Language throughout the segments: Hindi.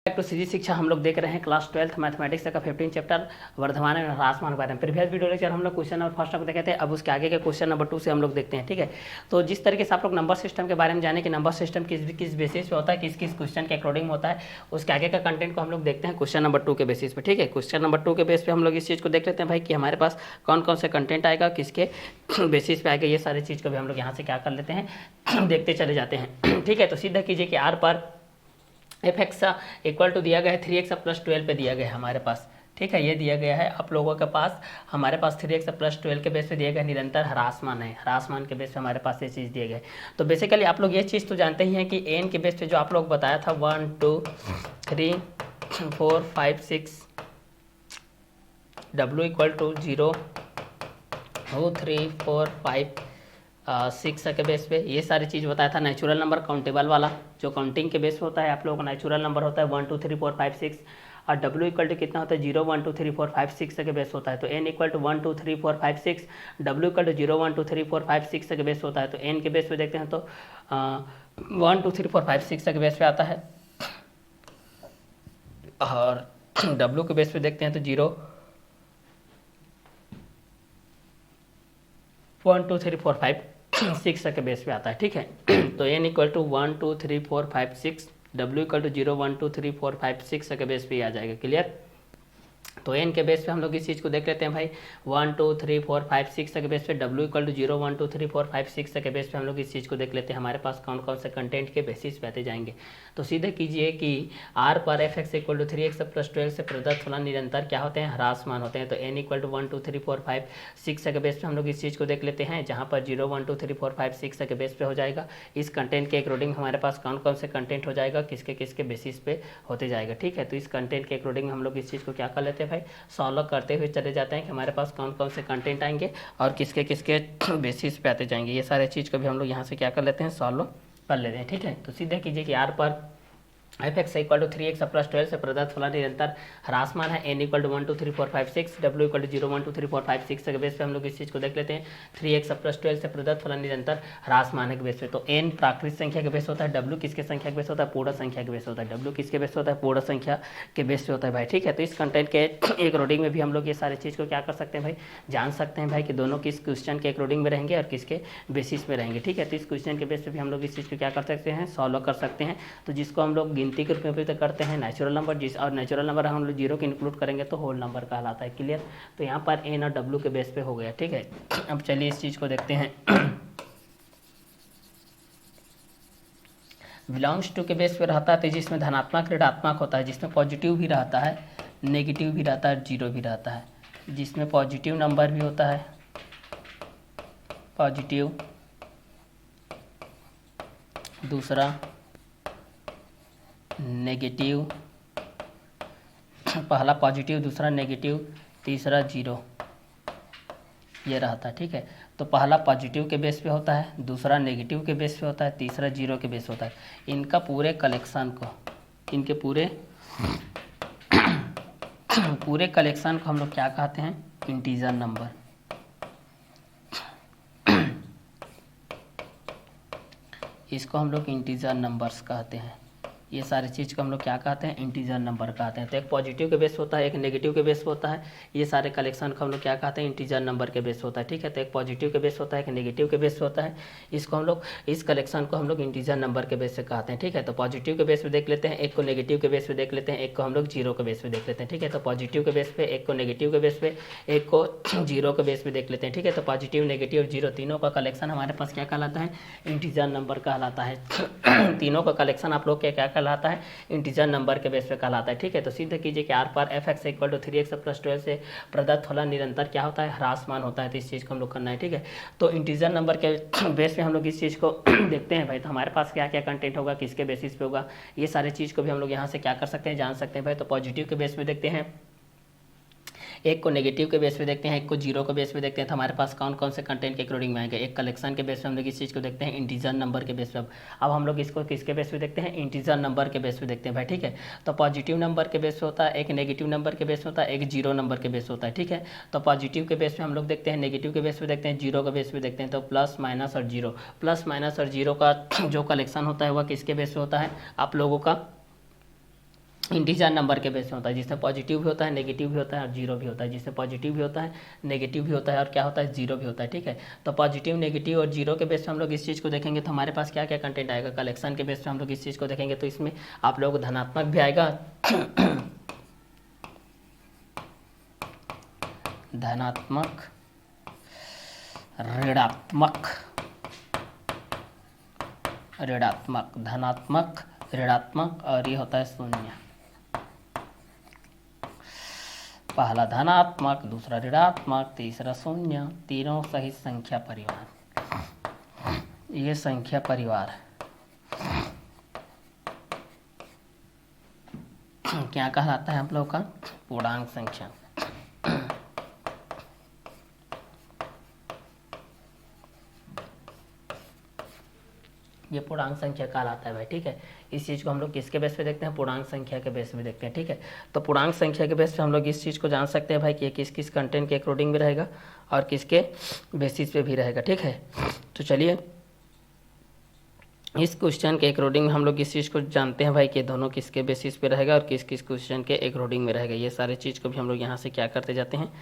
तो सीधी शिक्षा हम लोग देख रहे हैं क्लास 12th मैथमेटिक्स का 15 चैप्टर वर्धमान में ह्रासमान के बारे में। प्रीवियस वीडियो लेक्चर हम लोग क्वेश्चन नंबर फर्स्ट तक देखे थे, अब उसके आगे के क्वेश्चन नंबर 2 से हम लोग देखते हैं। ठीक है, तो जिस तरीके से आप लोग नंबर सिस्टम के बारे में जाने कि नंबर सिस्टम किस बेसिस पे होता है, किस किस क्वेश्चन के अकॉर्डिंग होता है, उसके आगे का कंटेंट को हम लोग देखते हैं क्वेश्चन नंबर 2 के बेसिस पे। ठीक है, क्वेश्चन नंबर 2 के बेस पे हम लोग इस चीज़ को देख लेते हैं भाई कि हमारे पास कौन कौन से कंटेंट आएगा, किसके बेसिस पे आएगा, ये सारी चीज़ को भी हम लोग यहाँ से क्या कर लेते हैं, देखते चले जाते हैं। ठीक है, तो सीधा कीजिए कि आर पर एफ एक्स इक्वल टू दिया गया है 3x प्लस 12 पे दिया गया है हमारे पास। ठीक है, ये दिया गया है आप लोगों के पास, हमारे पास 3x प्लस 12 के बेस पे दिया गया निरंतर ह्रासमान है, ह्रासमान के बेस पे हमारे पास ये चीज़ दिए गए। तो बेसिकली आप लोग ये चीज़ तो जानते ही हैं कि एन के बेस पे जो आप लोग बताया था 1 2 3 4 5 6 W इक्वल टू 0 2 3 4 5 6 के बेस पे ये सारी चीज़ बताया था। नेचुरल नंबर काउंटेबल वाला जो काउंटिंग के बेस पे होता है आप लोगों का नेचुरल नंबर होता है 1 2 3 4 5 6 और W इक्वल टू कितना होता है 0 1 2 3 4 5 6 के बेस होता है। तो N equal to 1 2 3 4 5 6, W equal to 0 1 2 3 4 5 6 के बेस होता है। तो N के बेस पे देखते हैं तो 1 2 3 4 5 6 के बेस पे आता है और W के बेस पे देखते हैं तो 0 1 2 3 4 5 6 के बेस पे आता है। ठीक है, तो n equal to 1 2 3 4 5 6, W equal to 0 1 2 3 4 5 6 के बेस पे आ जाएगा। क्लियर, तो n के बेस पे हम लोग इस चीज़ को देख लेते हैं भाई 1 2 3 4 5 6 के बेस पे, W इक्वल टू 0 1 2 3 4 5 6 के बेस पे हम लोग इस चीज़ को देख लेते हैं हमारे पास कौन कौन से कंटेंट के बेसिस पे आते जाएंगे। तो सीधे कीजिए कि r पर f x equal to 3x plus 12 से प्रदत्त फलन निरंतर क्या होते हैं, ह्रासमान होते हैं। तो n इक्वल टू 1 2 3 4 5 6 के बेस पे हम लोग इस चीज़ को देख लेते हैं, जहाँ पर 0 1 2 3 4 5 6 के बेस पे हो जाएगा। इस कंटेंट के अकॉर्डिंग हमारे पास कौन कौन से कंटेंट हो जाएगा, किसके किसके बेसिस पे होते जाएगा। ठीक है, तो इस कंटेंट के अकॉर्डिंग हम लोग इस चीज़ को क्या कर लेते हैं भाई, सॉल्व करते हुए चले जाते हैं कि हमारे पास कौन कौन से कंटेंट आएंगे और किसके किसके बेसिस पे आते जाएंगे। ये सारे चीज़ को भी हम लोग यहाँ से क्या कर लेते हैं, सॉल्व कर लेते हैं। ठीक है, तो सीधे कीजिए कि आर पर f x equal to 3x plus 12 से प्रदत्त फलन निरंतर ह्रासमान है। n equal to 1 2 3 4 5 6, W equal to 0 1 2 3 4 5 6 के बेस पे हम लोग इस चीज़ को देख लेते हैं 3x प्लस 12 से प्रदत्त फलन निरंतर ह्रासमान है के बेस पे। तो n प्राकृतिक संख्या के बेस होता है, W किसके संख्या के बेस होता है, पूर्ण संख्या के बेस होता है। W किसके बेस होता है, पूर्ण संख्या के बेस पे होता है भाई। ठीक है, तो इस कंटेंट के अकॉर्डिंग में भी हम लोग ये सारे चीज़ को क्या कर सकते हैं भाई, जान सकते हैं भाई कि दोनों किस क्वेश्चन के अकॉर्डिंग में रहेंगे और किसके बेसिस में रहेंगे। ठीक है, तो इस क्वेश्चन के बेस पे भी हम लोग इस चीज़ को क्या कर सकते हैं, सॉल्व कर सकते हैं। तो जिसको हम लोग गिनती के रूप में भी करते हैं नेचुरल नंबर, जिस और नेचुरल नंबर हम लोग 0 के इंक्लूड करेंगे तो होल नंबर कहलाता है। क्लियर, तो यहाँ पर n और W के बेस पे हो गया। ठीक है, अब चलिए इस चीज़ को देखते हैं। बिलोंग्स टू के बेस पे रहता है तो जिसमें धनात्मक ऋणात्मक होता है, जिसमें पॉजिटिव भी रहता है, नेगेटिव भी रहता है, जीरो भी रहता है। जिसमें पॉजिटिव नंबर भी होता है, पॉजिटिव, दूसरा नेगेटिव, पहला पॉजिटिव, दूसरा नेगेटिव, तीसरा जीरो, ये रहता है। ठीक है, तो पहला पॉजिटिव के बेस पे होता है, दूसरा नेगेटिव के बेस पे होता है, तीसरा जीरो के बेस होता है। इनका पूरे कलेक्शन को, इनके पूरे कलेक्शन को हम लोग क्या कहते हैं, इंटीजर नंबर। इसको हम लोग इंटीजर नंबर्स कहते हैं। ये सारी चीज़ को हम लोग क्या कहते हैं, इंटीजर नंबर कहते हैं। तो एक पॉजिटिव के बेस होता है, एक नेगेटिव के बेस होता है, ये सारे कलेक्शन को हम लोग क्या कहते हैं, इंटीजर नंबर के बेस होता है। ठीक है, तो एक पॉजिटिव के बेस होता है, एक नेगेटिव के बेस होता है, इसको हम लोग, इस कलेक्शन को हम लोग इंटीजर नंबर के बेस से कहते हैं। ठीक है, तो पॉजिटिव के बेस पे देख लेते हैं, एक को नेगेटिव के बेस पे देख लेते हैं, एक को हम लोग जीरो के बेस पे देख लेते हैं। ठीक है, तो पॉजिटिव के बेस पे, एक को नेगेटिव के बेस पे, एक को जीरो के बेस पे देख लेते हैं। ठीक है, तो पॉजिटिव, नेगेटिव, जीरो तीनों का कलेक्शन हमारे पास क्या कहलाता है, इंटीजर नंबर कहलाता है। तीनों का कलेक्शन आप लोग क्या कहलाता है, इंटीजर नंबर के बेस पे कहलाता है। ठीक है, तो सीधे कीजिए कि आर पर f x equal to 3x plus 12 से प्रदत्त फलन निरंतर क्या होता है, ह्रासमान होता है। तो इस चीज़ को हम लोग करना है। ठीक है, तो इंटीजर नंबर के बेस पे हम लोग इस चीज़ को देखते हैं भाई, तो हमारे पास क्या क्या कंटेंट होगा, किसके बेसिस पे होगा, ये सारे चीज़ को भी हम लोग यहाँ से क्या कर सकते हैं, जान सकते हैं भाई। तो पॉजिटिव के बेस पे देखते हैं, एक को नेगेटिव के बेस पे देखते हैं, एक को जीरो के बेस पे देखते हैं। तो हमारे पास कौन कौन से कंटेंट के अकॉर्डिंग में आएंगे, एक कलेक्शन के बेस पे हम लोग इस चीज़ को देखते हैं, इंटीजर नंबर के बेस पे। अब हम लोग इसको किसके बेस पे देखते हैं, इंटीजर नंबर के बेस पे देखते हैं भाई। ठीक है, तो पॉजिटिव नंबर के बेस पे होता है, एक नेगेटिव नंबर के बेस होता है, एक जीरो नंबर के बेस होता है। ठीक है, तो पॉजिटिव के बेस पे हम लोग देखते हैं, नेगेटिव के बेस पे देखते हैं, जीरो के बेस पे देखते हैं। तो प्लस माइनस और जीरो, प्लस माइनस और जीरो का जो कलेक्शन होता है वह किसके बेस पे होता है, आप लोगों का इंटीजर नंबर के बेस में होता है, जिसमें पॉजिटिव भी होता है, नेगेटिव भी होता है और जीरो भी होता है। जिसमें पॉजिटिव भी होता है, नेगेटिव भी होता है और क्या होता है, जीरो भी होता है। ठीक है, तो पॉजिटिव, नेगेटिव और जीरो के बेस पे हम लोग इस चीज़ को देखेंगे तो हमारे पास क्या क्या कंटेंट आएगा। कलेक्शन के बेस पे हम लोग इस चीज़ को देखेंगे तो इसमें आप लोग धनात्मक भी आएगा, धनात्मक, ऋणात्मक, ऋणात्मक, धनात्मक, ऋणात्मक और ये होता है शून्य। पहला धनात्मक, दूसरा ऋणात्मक, तीसरा शून्य, तीनों सहित संख्या परिवार। ये संख्या परिवार क्या कहलाता है हम लोग का, पूर्णांक संख्या। ये पूर्णांक संख्या कहलाता है भाई। ठीक है, इस चीज़ को हम लोग किसके बेस पे देखते हैं, पूर्णांक संख्या के बेस पे देखते हैं। ठीक है, तो पूर्णांक संख्या के बेस पे हम लोग इस चीज़ को जान सकते हैं भाई कि ये किस किस कंटेंट के अकॉर्डिंग में रहेगा और किसके बेसिस पे भी रहेगा। ठीक है, तो चलिए इस क्वेश्चन के अकॉर्डिंग हम लोग इस चीज़ को जानते हैं भाई कि दोनों किसके बेसिस पे रहेगा और किस किस क्वेश्चन के अकॉर्डिंग में रहेगा। ये सारे चीज़ को भी हम लोग यहाँ से क्या करते जाते हैं,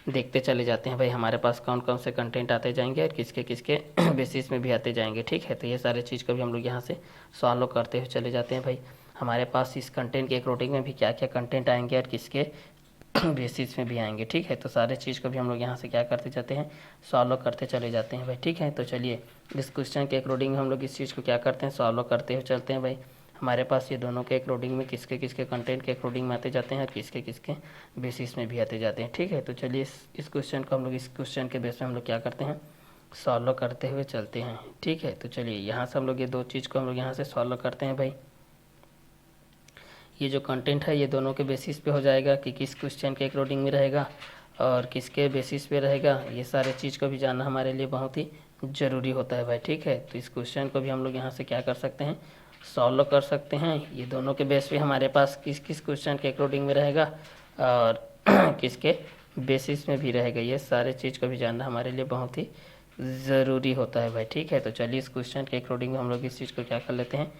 देखते चले जाते हैं भाई हमारे पास कौन कौन से कंटेंट आते जाएंगे और किसके किसके बेसिस में भी आते जाएंगे। ठीक है, तो ये सारे चीज़ को भी हम लोग यहाँ से सॉल्व करते हुए चले जाते हैं भाई हमारे पास इस कंटेंट के अकॉर्डिंग में भी क्या क्या कंटेंट आएंगे और किसके बेसिस में भी आएंगे। ठीक है, तो सारे चीज़ को भी हम लोग यहाँ से क्या करते जाते हैं, सॉल्व करते चले जाते हैं भाई। ठीक है, तो चलिए इस क्वेश्चन के अकॉर्डिंग हम लोग इस चीज़ को क्या करते हैं, सॉल्व करते हुए चलते हैं भाई हमारे पास ये दोनों के अकॉर्डिंग में किसके किसके कंटेंट के अकॉर्डिंग में आते जाते हैं और किसके किसके बेसिस में भी आते जाते हैं। ठीक है, तो चलिए इस क्वेश्चन को हम लोग इस क्वेश्चन के बेस में हम लोग क्या करते हैं, सॉल्व करते हुए चलते हैं। ठीक है, तो चलिए यहाँ से हम लोग ये दो चीज़ को हम लोग यहाँ से सॉल्व करते हैं भाई। ये जो कंटेंट है ये दोनों के बेसिस पे हो जाएगा कि किस क्वेश्चन के अकॉर्डिंग में रहेगा और किसके बेसिस पे रहेगा। ये सारे चीज़ को भी जानना हमारे लिए बहुत ही ज़रूरी होता है भाई। ठीक है, तो इस क्वेश्चन को भी हम लोग यहाँ से क्या कर सकते हैं, सॉल्व कर सकते हैं। ये दोनों के बेस पे हमारे पास किस किस क्वेश्चन के अकॉर्डिंग में रहेगा और किसके बेसिस में भी रहेगा। ये सारे चीज़ को भी जानना हमारे लिए बहुत ही ज़रूरी होता है भाई। ठीक है, तो चलिए इस क्वेश्चन के अकॉर्डिंग हम लोग इस चीज़ को क्या कर लेते हैं,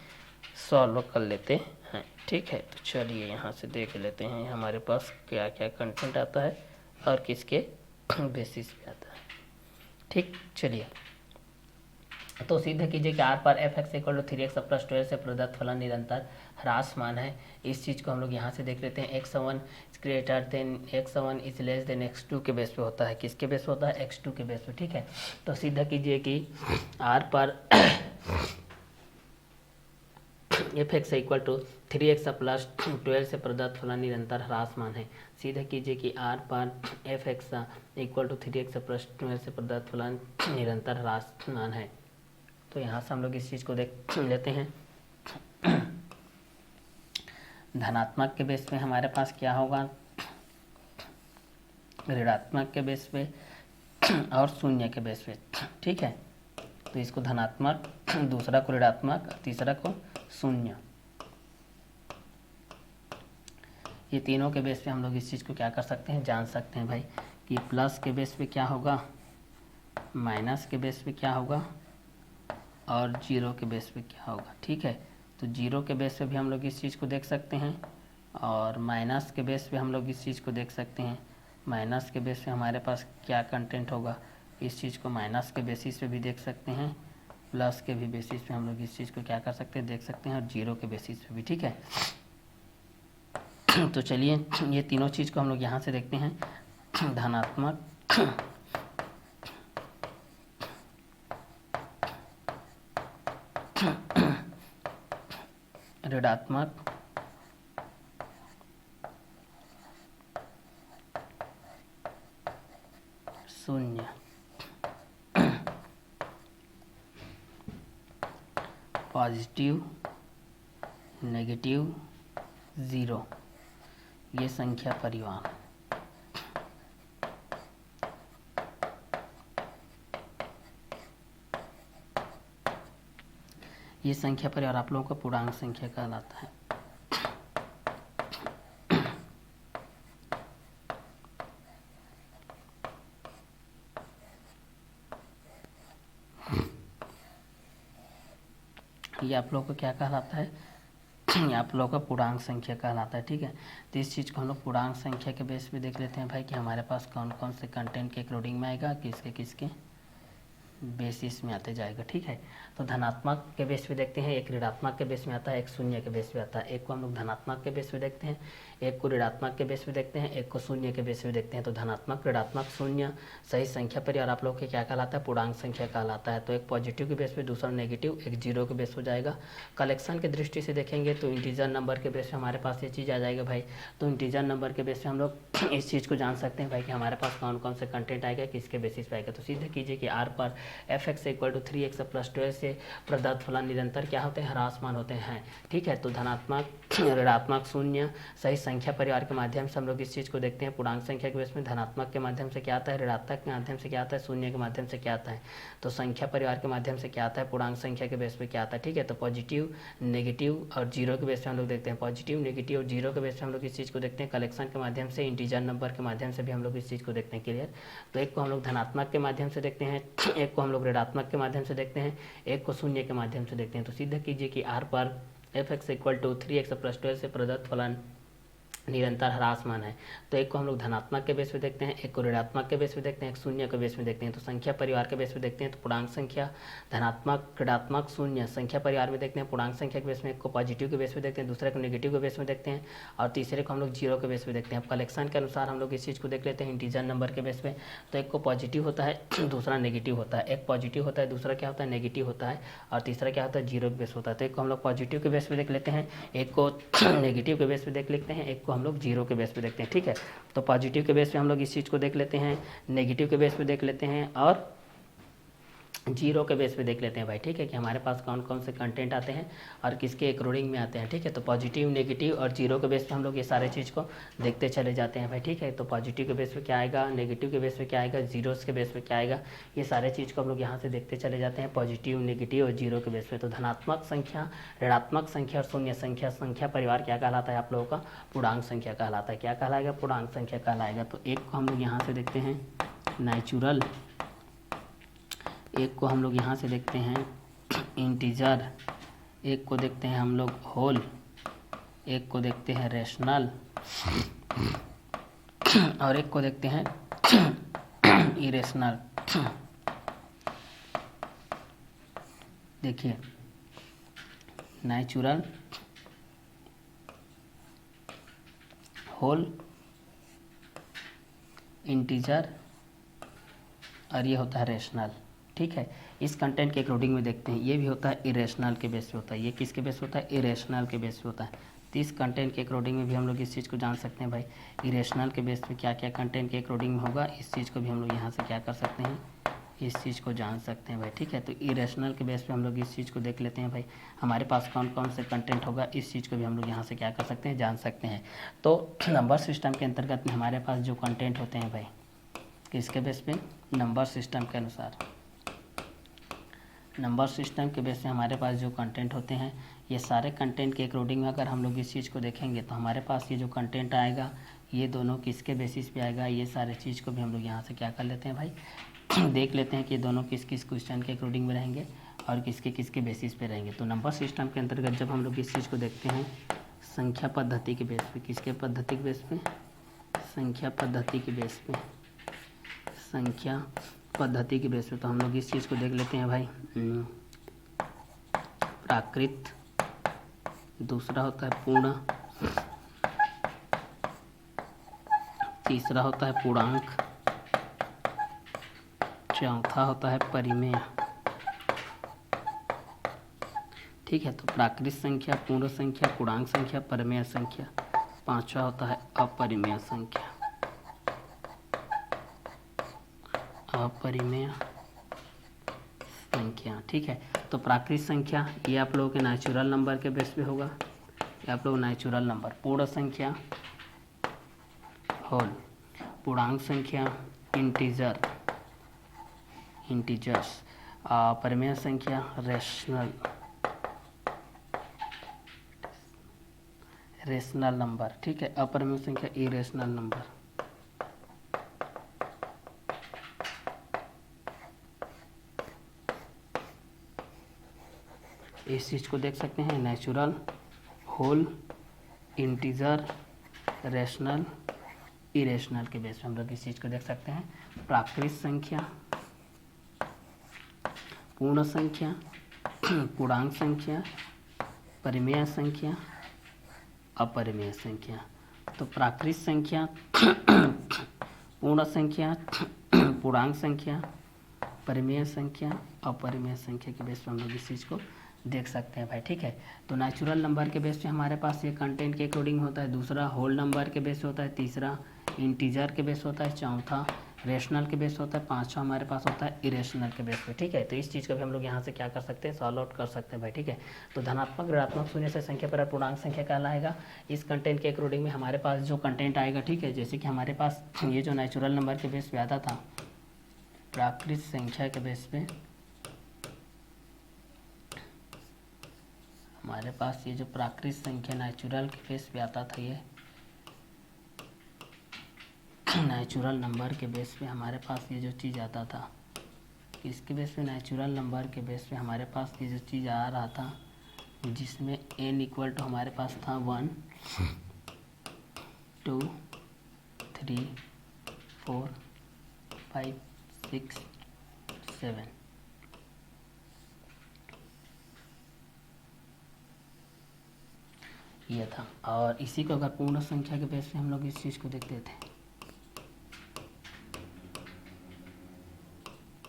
सॉल्व कर लेते हैं। ठीक है, तो चलिए यहाँ से देख लेते हैं हमारे पास क्या क्या कंटेंट आता है और किसके बेसिस पे आता है। ठीक, चलिए तो सिद्ध कीजिए कि आर पर f x equal to 3x plus 12 से प्रदत्त फलन निरंतर ह्रासमान है। इस चीज़ को हम लोग यहाँ से देख लेते हैं, x1 greater than x1 is less than x2 के बेस पे होता है। किसके बेस पे होता है, x2 के बेस पे। ठीक है, तो सिद्ध कीजिए कि आर पर f x equal to 3x plus 12 से प्रदत्त फलन निरंतर ह्रासमान है। सीधा कीजिए कि आर पर f x equal to 3x plus 12 से प्रदत्त फलन निरंतर ह्रासमान है। तो यहाँ से हम लोग इस चीज़ को देख लेते हैं। धनात्मक के बेस पे हमारे पास क्या होगा, ऋणात्मक के बेस पे और शून्य के बेस पे। ठीक है, तो इसको धनात्मक, दूसरा को ऋणात्मक, तीसरा को शून्य, ये तीनों के बेस पे हम लोग इस चीज़ को क्या कर सकते हैं, जान सकते हैं भाई कि प्लस के बेस पे क्या होगा, माइनस के बेस पे क्या होगा और जीरो के बेस पे क्या होगा। ठीक है, तो जीरो के बेस पे भी हम लोग इस चीज़ को देख सकते हैं और माइनस के बेस पे हम लोग इस चीज़ को देख सकते हैं। माइनस के बेस पे हमारे पास क्या कंटेंट होगा, इस चीज़ को माइनस के बेसिस पे भी देख सकते हैं, प्लस के भी बेसिस पे हम लोग इस चीज़ को क्या कर सकते हैं, देख सकते हैं और जीरो के बेसिस पे भी। ठीक है, तो चलिए ये तीनों चीज़ को हम लोग यहाँ से देखते हैं, धनात्मक, ऋणात्मक, शून्य, पॉजिटिव, नेगेटिव, ज़ीरो, ये संख्या परिवार। ये संख्या परिवार आप लोगों का पूर्णांक संख्या कहलाता है। ये आप लोगों को क्या कहलाता है, आप लोगों का पूर्णांक संख्या कहलाता है, ठीक है। तो इस चीज़ को हम लोग पूर्णांक संख्या के बेस पे देख लेते हैं भाई कि हमारे पास कौन कौन से कंटेंट के अकॉर्डिंग में आएगा, किसके किसके बेसिस में आते जाएगा, ठीक है। तो धनात्मक के बेस पे देखते हैं, एक ऋणात्मक के बेस में आता है, एक शून्य के बेस पे आता है। एक को हम लोग धनात्मक के बेस पे देखते हैं, एक को ऋणात्मक के बेस पे देखते हैं, एक को शून्य के बेस पे देखते हैं। तो धनात्मक, ऋणात्मक, शून्य सही संख्या परिवार आप लोग के क्या कहलाता है, पूर्णांक संख्या कहलाता है। तो एक पॉजिटिव के बेस पे, दूसरा नेगेटिव, एक जीरो के बेस हो जाएगा। कलेक्शन की दृष्टि से देखेंगे तो इंटीजर नंबर के बेस पे हमारे पास ये चीज़ आ जाएगा भाई। तो इंटीजर नंबर के बेस पे हम लोग इस चीज़ को जान सकते हैं भाई कि हमारे पास कौन कौन से कंटेंट आएगा, किसके बेसिस पे आएगा। तो सीधे कीजिए कि आर पर f(x) = 3x + 12 से प्रदत्त फलन निरंतर क्या होते हैं, ह्रासमान होते हैं, ठीक है। तो धनात्मक, ऋणात्मक, शून्य सही संख्या परिवार के माध्यम से हम लोग इस चीज़ को देखते हैं। पूर्णांक संख्या के बेस में धनात्मक के माध्यम से क्या आता है, ऋणात्मक के माध्यम से क्या आता है, शून्य के माध्यम से क्या आता है। तो संख्या परिवार के माध्यम से क्या आता है, पूर्णांक संख्या के बेस पे क्या आता है, ठीक है। तो पॉजिटिव, नेगेटिव और जीरो के बेस पे हम लोग देखते हैं। पॉजिटिव, नेगेटिव और जीरो के बेस पे हम लोग इस चीज़ को देखते हैं। कलेक्शन के माध्यम से, इंटीजर नंबर के माध्यम से भी हम लोग इस चीज़ को देखते हैं। क्लियर। तो एक को हम लोग धनात्मक के माध्यम से देखते हैं, एक को हम लोग ऋणात्मक के माध्यम से देखते हैं, एक को शून्य के माध्यम से देखते हैं। तो सीधे कीजिए कि आर पर f(x) = 3x + 12 से प्रदत्त फलन निरंतर ह्रासमान है। तो एक को हम लोग धनात्मक के बेस पे देखते हैं, एक को ऋणात्मक के बेस पे देखते हैं, एक शून्य के बेस पे देखते हैं। तो संख्या परिवार के बेस पे देखते हैं तो पूर्णांक संख्या, धनात्मक, ऋणात्मक, शून्य संख्या परिवार में देखते हैं। पूर्णांक संख्या के बेस में एक को पॉजिटिव के बेस पे देखते हैं, दूसरे को नेगेटिव के बेस में देखते हैं और तीसरे को हम लोग जीरो के बेस पे देखते हैं। अब कलेक्शन के अनुसार हम लोग इस चीज़ को देख लेते हैं इंटीजर नंबर के बेस पे। तो एक को पॉजिटिव होता है, दूसरा नेगेटिव होता है, एक पॉजिटिव होता है, दूसरा क्या होता है, नेगेटिव होता है और तीसरा क्या होता है, जीरो के बेस होता है। तो एक को हम लोग पॉजिटिव के बेस पे देख लेते हैं, एक को नेगेटिव के बेस पे देख लेते हैं, एक को हम लोग जीरो के बेस पे देखते हैं, ठीक है। तो पॉजिटिव के बेस पे हम लोग इस चीज़ को देख लेते हैं, नेगेटिव के बेस पे देख लेते हैं और जीरो के बेस पे देख लेते हैं भाई, ठीक है, कि हमारे पास कौन कौन से कंटेंट आते हैं और किसके अकॉर्डिंग में आते हैं, ठीक है। तो पॉजिटिव, नेगेटिव और जीरो के बेस पे हम लोग ये सारे चीज़ को देखते चले जाते हैं भाई, ठीक है। तो पॉजिटिव के बेस पे क्या आएगा, नेगेटिव के बेस पे क्या आएगा, जीरोस के बेस पे क्या आएगा, ये सारे चीज़ को हम लोग यहाँ से देखते चले जाते हैं पॉजिटिव, नेगेटिव और जीरो के बेस पे। तो धनात्मक संख्या, ऋणात्मक संख्या और शून्य संख्या परिवार क्या कहलाता है आप लोगों का, पूर्णांक संख्या कहलाता है। क्या कहलाएगा, पूर्णांक संख्या कहलाएगा। तो एक को हम लोग यहाँ से देखते हैं नेचुरल, एक को हम लोग यहाँ से देखते हैं इंटीजर, एक को देखते हैं हम लोग होल, एक को देखते हैं रेशनल और एक को देखते हैं इरेशनल। देखिए नेचुरल, होल, इंटीजर और ये होता है रेशनल, ठीक है। इस कंटेंट के अकॉर्डिंग में देखते हैं। ये भी होता है इरेशनल के बेस पे होता है, ये किसके बेस पे होता है, इरेशनल के बेस पे होता है। तो इस कंटेंट के अकॉर्डिंग में भी हम लोग इस चीज़ को जान सकते हैं भाई, इरेशनल के बेस पे क्या क्या कंटेंट के अकॉर्डिंग में होगा, इस चीज़ को भी हम लोग यहाँ से क्या कर सकते हैं, इस चीज़ को जान सकते हैं भाई, ठीक है। तो इरेशनल के बेस पे हम लोग इस चीज़ को देख लेते हैं भाई, हमारे पास कौन कौन से कंटेंट होगा, इस चीज़ को भी हम लोग यहाँ से क्या कर सकते हैं, जान सकते हैं। तो नंबर सिस्टम के अंतर्गत में हमारे पास जो कंटेंट होते हैं भाई, किसके बेस पे, नंबर सिस्टम के अनुसार, नंबर सिस्टम के बेस पे हमारे पास जो कंटेंट होते हैं, ये सारे कंटेंट के अकॉर्डिंग में अगर हम लोग इस चीज़ को देखेंगे तो हमारे पास ये जो कंटेंट आएगा ये दोनों किसके बेसिस पे आएगा, ये सारे चीज़ को भी हम लोग यहाँ से क्या कर लेते हैं भाई, देख लेते हैं कि दोनों किस किस क्वेश्चन के अकॉर्डिंग में रहेंगे और किसके किसके बेसिस पे रहेंगे। तो नंबर सिस्टम के अंतर्गत जब हम लोग इस चीज़ को देखते हैं संख्या पद्धति के बेस पे, किसके पद्धति के बेस पे, संख्या पद्धति के बेस पे, संख्या पद्धति के बेस पे, तो हम लोग इस चीज़ को देख लेते हैं भाई, प्राकृत, दूसरा होता है पूर्ण, तीसरा होता है पूर्णांक, चौथा होता है परिमेय, ठीक है। तो प्राकृत संख्या, पूर्ण संख्या, पूर्णांक संख्या, परिमेय संख्या, पांचवा होता है अपरिमेय संख्या, अपरिमेय संख्या, ठीक है। तो प्राकृत संख्या ये आप लोगों के नेचुरल नंबर के बेस पे होगा, ये आप लोग नेचुरल नंबर, पूर्ण संख्या होल, पूर्णांक संख्या इंटीजर, इंटीजर्स, परिमेय संख्या रेशनल, रेशनल नंबर, ठीक है। अपरिमेय संख्या इरेशनल नंबर। इस चीज़ को देख सकते हैं natural, whole, integer, rational, irrational के बेस पे हम लोग इस चीज़ को देख सकते हैं। प्राकृत संख्या, पूर्ण संख्या, पूर्णांक संख्या, परिमेय संख्या, अपरिमेय संख्या। तो प्राकृत संख्या, पूर्ण संख्या, पूर्णांक संख्या, परिमेय संख्या, अपरिमेय संख्या के बेस पे हम लोग इस चीज़ को देख सकते हैं भाई, ठीक है। तो नेचुरल नंबर के बेस पे हमारे पास ये कंटेंट के अकॉर्डिंग होता है, दूसरा होल नंबर के बेस होता है, तीसरा इंटीजर के बेस होता है, चौथा रेशनल के बेस होता है, पांचवा हमारे पास होता है इरेशनल के बेस पे, ठीक है। तो इस चीज़ को भी हम लोग यहाँ से क्या कर सकते हैं, सॉल्व आउट कर सकते हैं भाई, ठीक है। तो धनात्मक ऋणात्मक शून्य से संख्या पर पूर्णांक संख्या कहलाएगा। इस कंटेंट के अकॉर्डिंग में हमारे पास जो कंटेंट आएगा, ठीक है, जैसे कि हमारे पास ये जो नेचुरल नंबर के बेस पे आता था, प्राकृत संख्या के बेस पे हमारे पास ये जो प्राकृत संख्या नेचुरल के बेस पे आता था, ये नेचुरल नंबर के बेस पे हमारे पास ये जो चीज़ आता था, इसके बेस पे नेचुरल नंबर के बेस पे हमारे पास ये जो चीज़ आ रहा था, जिसमें n इक्वल टू हमारे पास था 1 2 3 4 5 6 7। ये था। और इसी को अगर पूर्ण संख्या के बेस पे हम लोग इस चीज़ को देखते थे,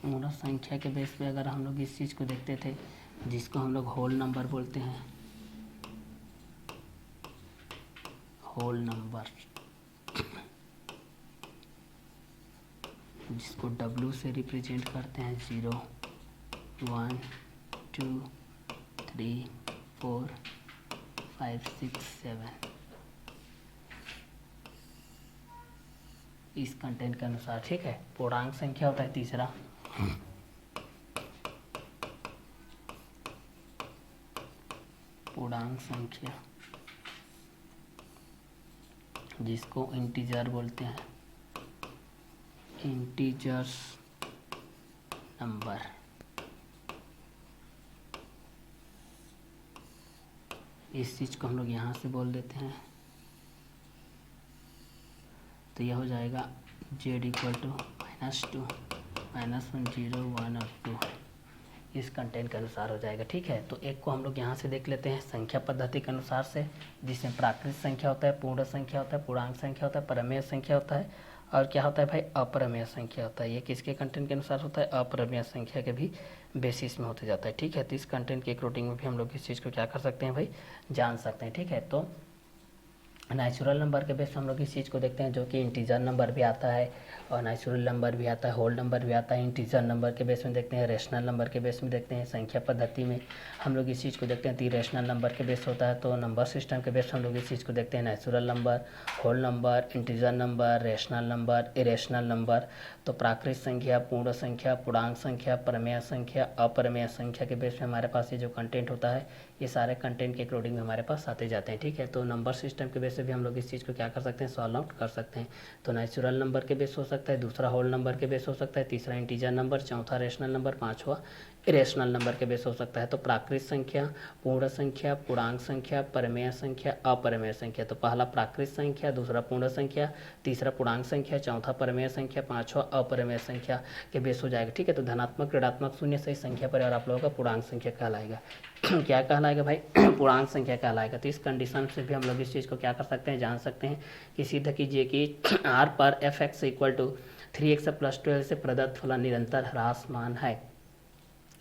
पूर्ण संख्या के बेस पे अगर हम लोग इस चीज़ को देखते थे, जिसको हम लोग होल नंबर बोलते हैं, होल नंबर, जिसको W से रिप्रेजेंट करते हैं, 0 1 2 3 4 5 6 7, इस कंटेंट के अनुसार, ठीक है। पूर्णांक संख्या होता है तीसरा, पूर्णांक संख्या, जिसको इंटीजर बोलते हैं, इंटीजर्स नंबर। इस चीज़ को हम लोग यहाँ से बोल देते हैं, तो यह हो जाएगा z इक्वल टू -2 -1 0 1 और 2, इस कंटेंट के अनुसार हो जाएगा, ठीक है। तो एक को हम लोग यहाँ से देख लेते हैं संख्या पद्धति के अनुसार से, जिसमें प्राकृत संख्या होता है, पूर्ण संख्या होता है, पूर्णांक संख्या होता है, परिमेय संख्या होता है, और क्या होता है भाई, अपरिमेय संख्या होता है। ये किसके कंटेंट के अनुसार होता है, अपरिमेय संख्या के भी बेसिस में होते जाता है, ठीक है। तो इस कंटेंट के अकॉर्डिंग में भी हम लोग इस चीज़ को क्या कर सकते हैं भाई, जान सकते हैं, ठीक है। तो नेचुरल नंबर के बेस हम लोग इस चीज़ को देखते हैं, जो कि इंटीजर नंबर भी आता है और नेचुरल नंबर भी आता है, होल नंबर भी आता है। इंटीजर नंबर के बेस में देखते हैं, रेशनल नंबर के बेस में देखते हैं, संख्या पद्धति में हम लोग इस चीज़ को देखते हैं। तो रेशनल नंबर के बेस होता है, तो नंबर सिस्टम के बेस हम लोग इस चीज़ को देखते हैं, natural number, whole number, integer number, rational number, irrational number. तो प्राकृत संख्या, पूर्ण संख्या, पूर्णांक संख्या, परिमेय संख्या, अपरिमेय संख्या के बेस में हमारे पास ये जो कंटेंट होता है, ये सारे कंटेंट के अकॉर्डिंग में हमारे पास आते जाते हैं, ठीक है। तो नंबर सिस्टम के बेस से भी हम लोग इस चीज़ को क्या कर सकते हैं, सॉल्व आउट कर सकते हैं। तो नेचुरल नंबर के बेस हो सकता है, दूसरा होल नंबर के बेस हो सकता है, तीसरा इंटीजर नंबर, चौथा रेशनल नंबर, पांचवा इरेशनल नंबर के बेस हो सकता है। तो प्राकृत संख्या, पूर्ण संख्या, पूर्णांक संख्या, परिमेय संख्या, अपरिमेय संख्या। तो पहला प्राकृत संख्या, दूसरा पूर्ण संख्या, तीसरा पूर्णांक संख्या, चौथा परिमेय संख्या, पांचवा अपरिमेय संख्या के बेस हो जाएगा, ठीक है। तो धनात्मक ऋणात्मक शून्य से संख्या पर और आप लोगों का पूर्णांक संख्या कहलाएगा। क्या कहलाएगा भाई, पूर्णांक संख्या कहलाएगा। तो इस कंडीशन से भी हम लोग इस चीज़ को क्या कर सकते हैं, जान सकते हैं कि सिद्ध कीजिए कि r पर f(x) इक्वल टू 3x + 12 से प्रदत्त फलन निरंतर ह्रासमान है।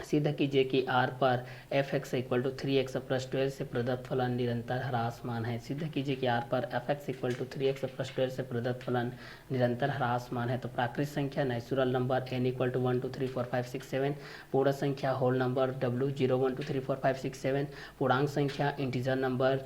सिद्ध कीजिए कि r पर f(x) इक्वल टू 3x + 12 से प्रदत्त फलन निरंतर ह्रासमान है। सिद्ध कीजिए कि r पर f(x) इक्वल टू 3x + 12 से प्रदत्त फलन निरंतर ह्रासमान है। तो प्राकृत संख्या, natural number n equal to 1 2 3 4 5 6 7, पूर्ण संख्या, होल नंबर w 0 1 2 3 4 5 6 7, पूर्णांक संख्या, integer number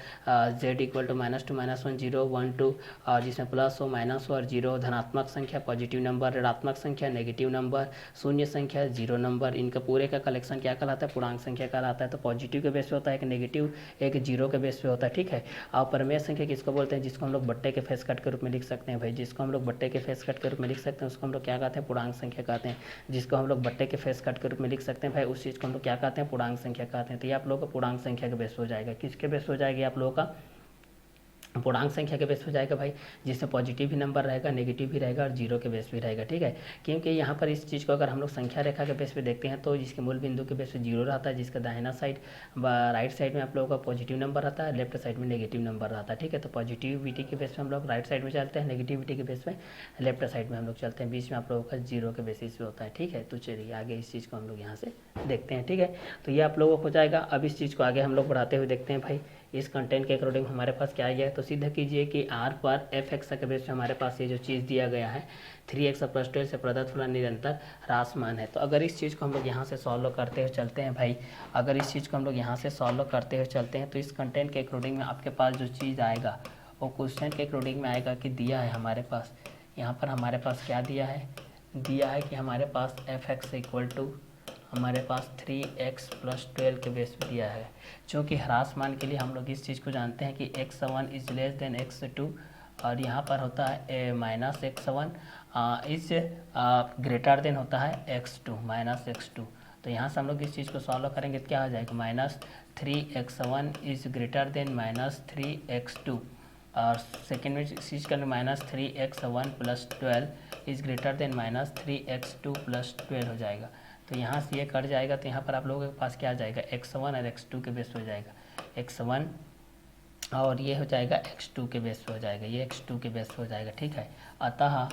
z equal to -2 -1 0 1 2, और जिसमें प्लस हो, माइनस हो और जीरो, धनात्मक संख्या, पॉजिटिव नंबर, ऋणात्मक संख्या, नेगेटिव नंबर, शून्य संख्या, जीरो नंबर, इनका पूरे का कलेक्शन क्या कहलाता है, पूर्णांक संख्या कहलाता है। तो पॉजिटिव के बेस पे होता है, एक नेगेटिव एक जीरो के बेस पे होता है, ठीक है। और प्रमेय संख्या किसको बोलते हैं, जिसको हम लोग बट्टे के फेस कट के रूप में लिख सकते हैं भाई, जिसको हम लोग बट्टे के फेस कट के रूप में लिख सकते हैं उसको हम लोग क्या कहते हैं, पूर्णांक संख्या कहते हैं। जिसको हम लोग बट्टे के फेस कट के रूप में लिख सकते हैं भाई, उस चीज़ को हम लोग क्या कहते हैं, पूर्णांक संख्या कहते हैं। तो ये आप लोगों का पूर्णांक संख्या के बेस हो जाएगा। किसके बेस हो जाएगी आप लोगों का, पूर्णांक संख्या के बेस हो जाएगा भाई, जिसमें पॉजिटिव भी नंबर रहेगा, नेगेटिव भी रहेगा और जीरो के बेस भी रहेगा, ठीक है। क्योंकि यहाँ पर इस चीज़ को अगर हम लोग संख्या रेखा के बेस पे देखते हैं तो जिसके मूल बिंदु के बेस पे जीरो रहता है, जिसका दाहिना साइड राइट साइड में आप लोगों का पॉजिटिव नंबर रहता है, लेफ्ट साइड में नेगेटिव नंबर रहता है, ठीक है। तो पॉजिटिविटी के बेस पे हम लोग राइट साइड में चलते हैं, नेगेटिविटी के बेस पे लेफ्ट साइड में हम लोग चलते हैं, बीच में आप लोगों का जीरो के बेसिस पे होता है, ठीक है। तो चलिए आगे इस चीज़ को हम लोग यहाँ से देखते हैं, ठीक है। तो ये आप लोगों को हो जाएगा। अब इस चीज़ को आगे हम लोग बढ़ाते हुए देखते हैं भाई, इस कंटेंट के अकॉर्डिंग हमारे पास क्या आ गया है। तो सिद्ध कीजिए कि आर पर एफ एक्स के बेस पे हमारे पास ये जो चीज़ दिया गया है 3x + 12 से प्रदत्त फलन निरंतर ह्रासमान है। तो अगर इस चीज़ को हम लोग यहाँ से सॉल्व करते हुए चलते हैं भाई, अगर इस चीज़ को हम लोग यहाँ से सॉल्व करते हुए चलते हैं तो इस कंटेंट के अकॉर्डिंग में आपके पास जो चीज़ आएगा वो क्वेश्चन के अकॉर्डिंग में आएगा कि दिया है हमारे पास, यहाँ पर हमारे पास क्या दिया है, दिया है कि हमारे पास एफ एक्स इक्वल टू हमारे पास 3x + 12 के बेस पे दिया है। चूँकि ह्रास मान के लिए हम लोग इस चीज़ को जानते हैं कि x1 is less than x2 और यहाँ पर होता है -x1 इज ग्रेटर देन होता है x2 -x2। तो यहाँ से हम लोग इस चीज़ को सॉल्व करेंगे तो क्या हो जाएगा, -3x1 is greater then -3x2 और सेकेंड में इस चीज़ का -3x1 + 12 is greater then -3x2 + 12 हो जाएगा। तो यहाँ से ये कट जाएगा तो यहाँ पर आप लोगों के पास क्या आ जाएगा, x1 और x2 के बेस हो जाएगा, x1 और ये हो जाएगा x2 के बेस हो जाएगा, ये x2 के बेस हो जाएगा, ठीक है। अतः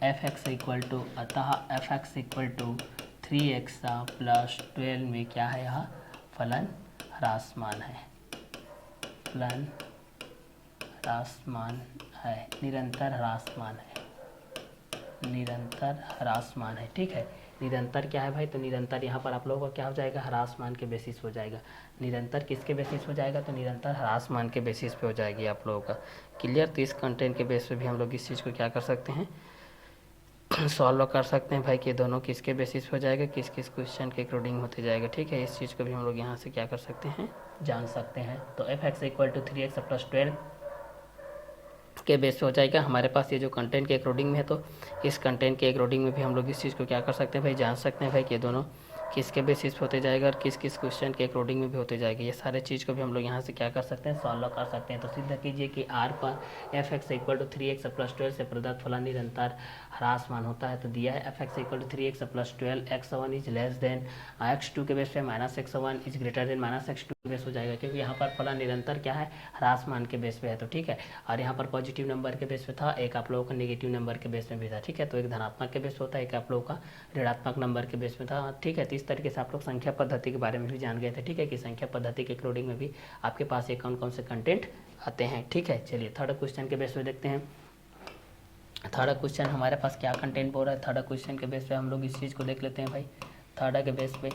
F x equal to 3x + 12 में क्या है, यहाँ फलन ह्रासमान है, फलन ह्रासमान है, निरंतर ह्रासमान है, निरंतर ह्रासमान है, ठीक है। निरंतर क्या है भाई, तो निरंतर यहाँ पर आप लोगों का क्या हो जाएगा, ह्रासमान के बेसिस हो जाएगा। निरंतर किसके बेसिस हो जाएगा, तो निरंतर ह्रासमान के बेसिस पे हो जाएगी आप लोगों का, क्लियर। तो इस कंटेंट के बेस पे भी हम लोग इस चीज़ को क्या कर सकते हैं, सॉल्व कर सकते हैं भाई कि दोनों किसके बेसिस हो जाएगा, किस किस क्वेश्चन के अकॉर्डिंग होते जाएगा, ठीक है। इस चीज़ को भी हम लोग यहाँ से क्या कर सकते हैं, जान सकते हैं। तो f x equal to 3x + 12 के बेस पे हो जाएगा हमारे पास ये जो कंटेंट के अकॉर्डिंग में है। तो इस कंटेंट के अकॉर्डिंग में भी हम लोग इस चीज़ को क्या कर सकते हैं भाई, जान सकते हैं भाई कि दोनों किसके बेसिस पे होते जाएगा और किस किस क्वेश्चन के अकॉर्डिंग में भी होते जाएगा। ये सारे चीज़ को भी हम लोग यहाँ से क्या कर सकते हैं, सॉल्व कर सकते हैं। तो सिद्ध कीजिए कि आर पर f x equal to 3x + 12 से प्रदत्त फलन निरंतर ह्रासमान होता है। तो दिया है f x equal to 3x + 12, x1 is less than x2 के बेस पे -x1 is greater then -x2 के बेस हो जाएगा, क्योंकि यहाँ पर फलन निरंतर क्या है, ह्रासमान के बेस पे है, तो ठीक है। और यहाँ पर पॉजिटिव नंबर के बेस पे था, एक आप लोगों का नेगेटिव नंबर के बेस में भी था, ठीक है। तो एक धनात्मक के बेस होता है, एक आप लोगों का ऋणात्मक नंबर के बेस में था, ठीक है। तो इस तरीके से आप लोग संख्या पद्धति के बारे में भी जान गए थे, ठीक है, कि संख्या पद्धति के अकॉर्डिंग में भी आपके पास ये कौन कौन से कंटेंट आते हैं, ठीक है। चलिए थर्ड क्वेश्चन के बेस पे देखते हैं। थर्ड क्वेश्चन हमारे पास क्या कंटेंट बोल रहा है, थर्ड क्वेश्चन के बेस पे हम लोग इस चीज़ को देख लेते हैं भाई। थर्ड के बेस पे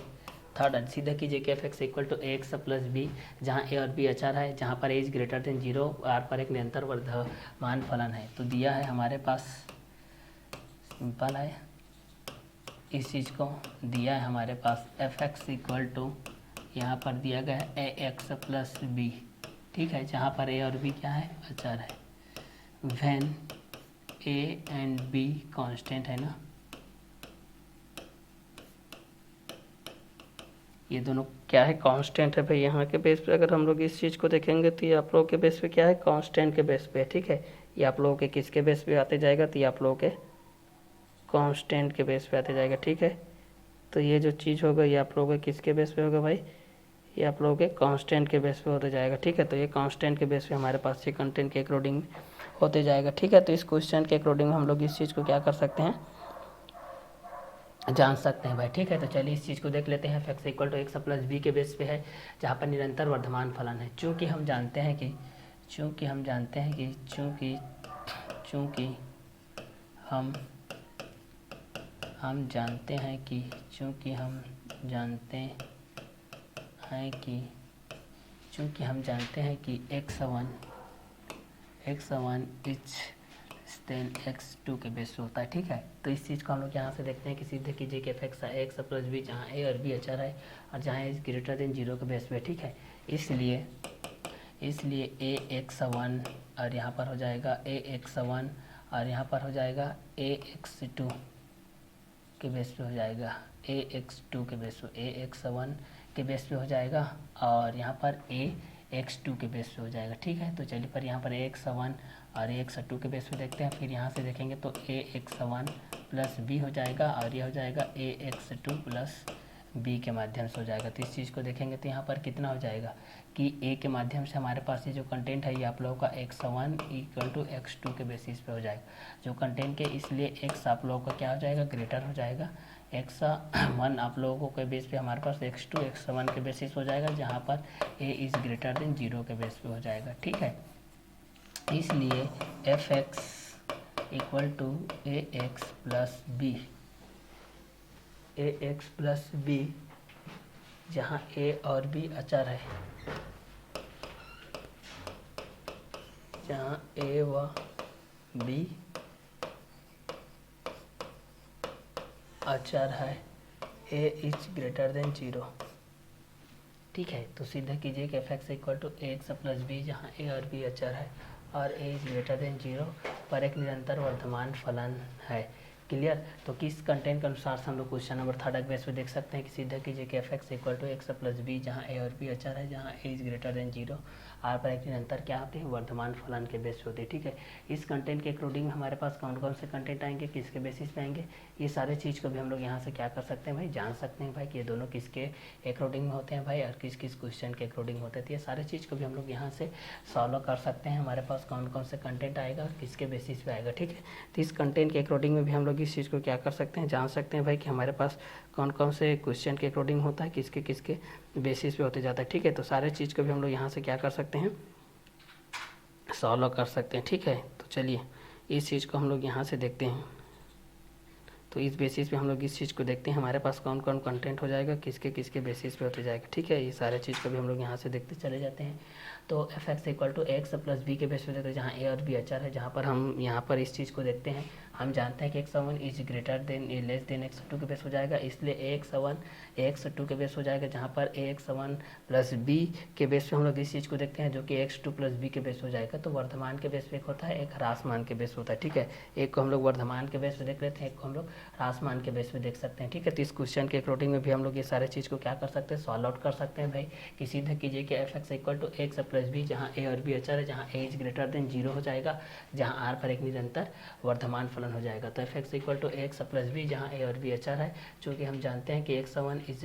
थर्ड सीधा कीजिए कि F x equal to ax + b, जहाँ a और b अचर है, जहाँ पर a is greater than 0, R पर एक निरंतर वर्धमान फलन है। तो दिया है हमारे पास, सिंपल है, इस चीज़ को दिया है हमारे पास एफ एक्स इक्वल टू, यहाँ पर दिया गया है ax + b, ठीक है, जहाँ पर a और b क्या है, अचर है। When a and b constant है ना, ये दोनों क्या है, कांस्टेंट है भाई। यहाँ के बेस पे अगर हम लोग इस चीज़ को देखेंगे तो ये आप लोगों के बेस पे क्या है, कांस्टेंट के बेस पे है, ठीक है। ये आप लोगों के किसके बेस पे आते जाएगा, तो ये आप लोगों के कांस्टेंट के बेस पे आते जाएगा, ठीक है। तो ये जो चीज़ होगा ये आप लोगों के किसके बेस पे होगा भाई, ये आप लोगों के कांस्टेंट के बेस पे होते जाएगा, ठीक है। तो ये कांस्टेंट के बेस पे हमारे पास ये कंटेंट के अकॉर्डिंग होते जाएगा, ठीक है। तो इस क्वेश्चन के अकॉर्डिंग हम लोग इस चीज़ को क्या कर सकते हैं, जान सकते हैं भाई, ठीक है। तो चलिए इस चीज़ को देख लेते हैं। F x equal to x + b के बेस पे है, जहाँ पर निरंतर वर्धमान फलन है। चूँकि हम जानते हैं कि चूँकि हम जानते हैं कि चूँकि हम जानते हैं कि चूँकि हम जानते हैं कि x1 is than x two के बेस पे होता है, ठीक है। तो इस चीज़ को हम लोग यहाँ से देखते हैं कि सीधे कीजिए कि एफ एक्स प्लस बी, जहाँ ए और बी अचर है और जहाँ ए ग्रेटर देन जीरो के बेस पे, ठीक है। इसलिए ए एक्स वन और यहाँ पर हो जाएगा ए एक्स वन और यहाँ पर हो जाएगा ए एक्स टू के बेस पे हो जाएगा, ए एक्स टू के बेस पे, ए एक्स वन के बेस पे हो जाएगा और यहाँ पर ए एक्स टू के बेस पे हो जाएगा, ठीक है। तो चलिए पर यहाँ पर ए एक्स वन और ए एक्स टू के बेस पे देखते हैं। फिर यहाँ से देखेंगे तो ए एक्स वन प्लस बी हो जाएगा और ये हो जाएगा ए एक्स टू प्लस बी के माध्यम से हो जाएगा। तो इस चीज़ को देखेंगे तो यहाँ पर कितना हो जाएगा कि ए के माध्यम से हमारे पास ये जो कंटेंट है ये आप लोगों का x one equal to x two के बेसिस पे हो जाएगा जो कंटेंट के, इसलिए एक्स आप लोगों का क्या हो जाएगा, ग्रेटर हो जाएगा। एक्स वन आप लोगों के बेस पे हमारे पास एक्स टू एक्स वन के बेसिस हो जाएगा, जहाँ पर a is greater than zero के बेस पे हो जाएगा, ठीक है। इसलिए f x equal to a x plus b, a x plus B जहाँ ए और बी अचर है, जहाँ ए व बी अचर है, a is greater than zero, ठीक है। तो सीधा कीजिए कि F x equal to a x plus B जहाँ ए और बी अचर है और a is greater than zero पर एक निरंतर वर्धमान फलन है, क्लियर। तो किस कंटेंट के अनुसार से हम लोग क्वेश्चन नंबर 3 बेस पे देख सकते हैं कि सीधा कीजिए कि F x equal to x plus B जहाँ ए और बी अचर है, जहाँ ए is greater than zero, R पर एक निरंतर क्या होते हैं, वर्धमान फलन के बेस पे होते हैं, ठीक है। इस कंटेंट के अकॉर्डिंग हमारे पास कौन कौन से कंटेंट आएंगे, किसके बेसिस पे आएंगे, ये सारे चीज़ को भी हम लोग यहाँ से क्या कर सकते हैं भाई, जान सकते हैं भाई कि ये दोनों किसके अकॉर्डिंग में होते हैं भाई और किस किस क्वेश्चन के अकॉर्डिंग होते हैं। तो ये सारे चीज़ को भी हम लोग यहाँ से सॉल्व कर सकते हैं, हमारे पास कौन कौन से कंटेंट आएगा और किसके बेसिस पे आएगा, ठीक है। तो इस कंटेंट के अकॉर्डिंग में भी हम लोग इस चीज़ को क्या कर सकते हैं, जान सकते हैं भाई कि हमारे पास कौन कौन से क्वेश्चन के अकॉर्डिंग होता है, किसके किसके बेसिस पे होते जाता है, ठीक है। तो सारे चीज़ को भी हम लोग यहाँ से क्या कर सकते हैं, सॉल्व कर सकते हैं, ठीक है। तो चलिए इस चीज़ को हम लोग यहाँ से देखते हैं। तो इस बेसिस पे हम लोग इस चीज़ को देखते हैं हमारे पास कौन कौन कंटेंट हो जाएगा, किसके किसके बेसिस पे होते जाएगा, ठीक है। ये सारे चीज़ को भी हम लोग यहाँ से देखते चले जाते हैं। तो f x equal to x plus b के बेस पे देखते हैं, जहाँ ए और बी अचर है, जहाँ पर हम यहाँ पर इस चीज़ को देखते हैं, हम जानते हैं कि x one is greater than less than x two के बेस हो जाएगा, इसलिए a x one x two के बेस हो जाएगा, जहाँ पर a x one plus b के बेस पे हम लोग इस चीज़ को देखते हैं जो कि एक्स टू प्लस बी के बेस हो जाएगा। तो वर्धमान के बेस पे एक होता है, एक ह्रासमान के बेस होता है, ठीक है। एक को हम लोग वर्धमान के बेस पे देख लेते हैं, एक को हम लोग ह्रासमान के बेस पे देख सकते हैं, ठीक है। तो इस क्वेश्चन के अकॉर्डिंग में भी हम लोग ये सारे चीज़ को क्या कर सकते हैं, सॉल्व आउट कर सकते हैं भाई कि सीधा कीजिए कि F x equal to x plus B जहाँ ए और बी अचर है, जहाँ ए इज ग्रेटर देन जीरो हो जाएगा, जहाँ आर पर एक निरंतर वर्धमान फलन हो जाएगा। तो f x equal to x plus B जहाँ ए और बी अचर है, चूँकि हम जानते हैं कि x one is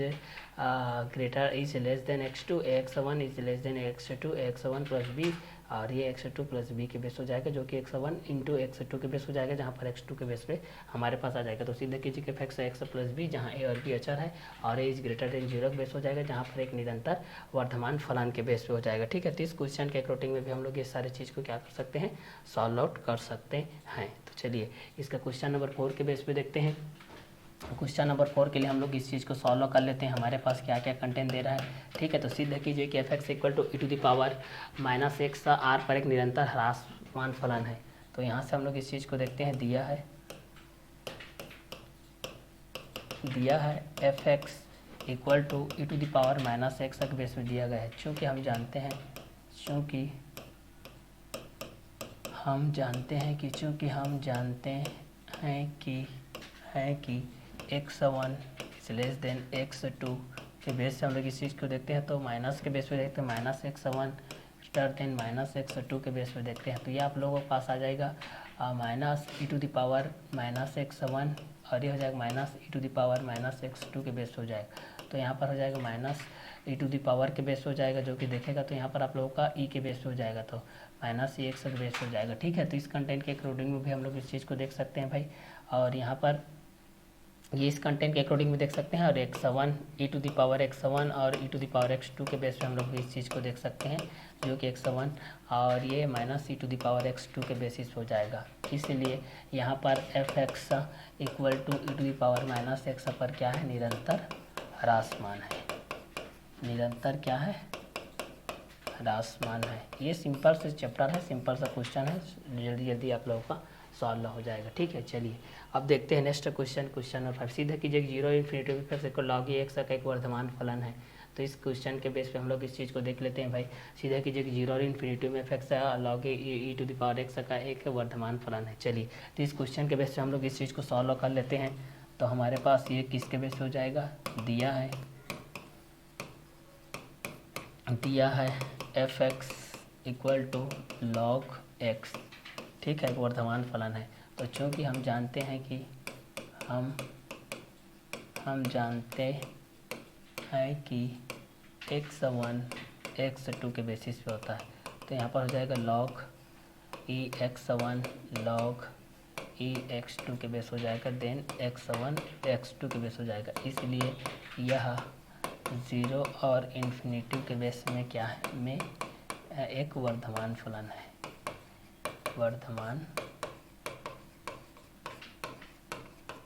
greater is less than x two, x one is less than x two, x one plus b और ये एक्स टू प्लस बी के बेस हो जाएगा जो कि x one into x two के बेस हो जाएगा, जहाँ पर एक्स टू के बेस पे हमारे पास आ जाएगा। तो सीधे कीजिए कि एक्स एक्स प्लस बी जहाँ ए और बी अचर है और a is greater than zero के बेस हो जाएगा, जहाँ पर एक निरंतर वर्धमान फलन के बेस पे हो जाएगा, ठीक है। तो इस क्वेश्चन के अकॉर्डिंग में भी हम लोग ये सारी चीज़ को क्या कर सकते हैं, सॉल्व आउट कर सकते हैं। तो चलिए इसका क्वेश्चन नंबर 4 के बेस पे देखते हैं। क्वेश्चन नंबर 4 के लिए हम लोग इस चीज़ को सॉल्व कर लेते हैं, हमारे पास क्या क्या कंटेंट दे रहा है, ठीक है। तो सीधा कीजिए कि F x equal to e to the power minus x R पर एक निरंतर ह्रासमान फलन है। तो यहाँ से हम लोग इस चीज़ को देखते हैं, दिया है f x equal to e to the power minus x के बेस में दिया गया है। चूँकि हम जानते हैं कि x one is less than x two के बेस से हम लोग इस चीज़ को देखते हैं। तो माइनस के बेस पे देखते हैं, minus x one greater than minus x two के बेस पे देखते हैं। तो ये आप लोगों के पास आ जाएगा minus e to the power minus x one और ये हो जाएगा minus e to the power minus x two के बेस हो जाएगा। तो यहाँ पर हो जाएगा minus e to the power के बेस हो जाएगा, जो कि देखेगा तो यहाँ पर आप लोगों का ई के बेस हो जाएगा, तो माइनस ई एक्स के बेस हो जाएगा, ठीक है। तो इस कंटेंट के अकॉर्डिंग में भी हम लोग इस चीज़ को देख सकते हैं भाई, और यहाँ पर ये इस कंटेंट के अकॉर्डिंग में देख सकते हैं। और X one E to the power X one और E to the power x two के बेस पे हम लोग इस चीज़ को देख सकते हैं, जो कि एक्स वन और ये minus e to the power x two के बेसिस हो जाएगा। इसलिए यहाँ पर f x equal to e to the power minus x पर क्या है, निरंतर ह्रासमान है। निरंतर क्या है, ह्रासमान है। ये सिंपल से चैप्टर है, सिंपल सा क्वेश्चन है, जल्दी जल्दी आप लोगों का सॉल्व हो जाएगा। ठीक है, चलिए अब देखते हैं नेक्स्ट क्वेश्चन नंबर 5। सीधा कीजिए कि 0 इन्फिनिटी को लॉग एक्स का एक वर्धमान फलन है। तो इस क्वेश्चन के बेस पे हम लोग इस चीज़ को देख लेते हैं भाई। सीधा कीजिए कि 0 और इन्फिनिटी में x log e to the power x का एक वर्धमान फलन है। चलिए तो इस क्वेश्चन के बेस पे हम लोग इस चीज़ को सॉल्व कर लेते हैं। तो हमारे पास ये किसके बेस पे हो जाएगा, दिया है f x equal to log x. ठीक है, एक वर्धमान फलन है। तो चूँकि हम जानते हैं कि हम जानते हैं कि x1 x2 के बेसिस पे होता है। तो यहाँ पर हो जाएगा log ई x1 log ई x2 के बेस हो जाएगा, देन x1 x2 के बेस हो जाएगा। इसलिए यह 0 और इन्फिनिटी के बेस में क्या है, में एक वर्धमान फलन है, वर्धमान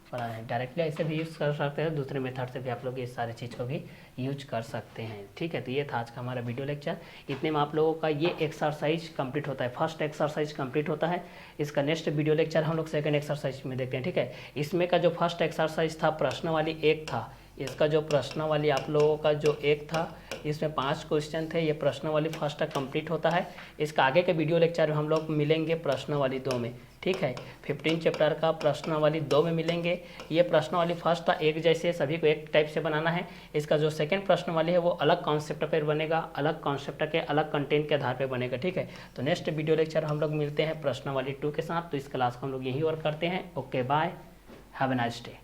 फलन है। डायरेक्टली ऐसे भी यूज़ कर सकते हैं, दूसरे मेथड से भी आप लोग इस सारी चीज़ को भी यूज कर सकते हैं। ठीक है, तो ये था आज का हमारा वीडियो लेक्चर। इतने में आप लोगों का ये एक्सरसाइज कंप्लीट होता है, फर्स्ट एक्सरसाइज कंप्लीट होता है। इसका नेक्स्ट वीडियो लेक्चर हम लोग सेकंड एक्सरसाइज में देखते हैं। ठीक है, इसमें का जो फर्स्ट एक्सरसाइज था प्रश्न वाली एक था, इसका जो प्रश्न वाली आप लोगों का जो एक था, इसमें 5 क्वेश्चन थे। ये प्रश्न वाली फर्स्ट कंप्लीट होता है। इसका आगे के वीडियो लेक्चर में हम लोग मिलेंगे प्रश्न वाली 2 में। ठीक है, 15 चैप्टर का प्रश्न वाली 2 में मिलेंगे। ये प्रश्न वाली फर्स्ट था, एक जैसे सभी को एक टाइप से बनाना है। इसका जो सेकंड प्रश्न वाली है वो अलग कॉन्सेप्ट पर बनेगा, अलग कॉन्सेप्ट के अलग कंटेंट के आधार पर बनेगा। ठीक है, तो नेक्स्ट वीडियो लेक्चर हम लोग मिलते हैं प्रश्न वाली 2 के साथ। तो इस क्लास को हम लोग यही और करते हैं। Okay, bye, have a nice day.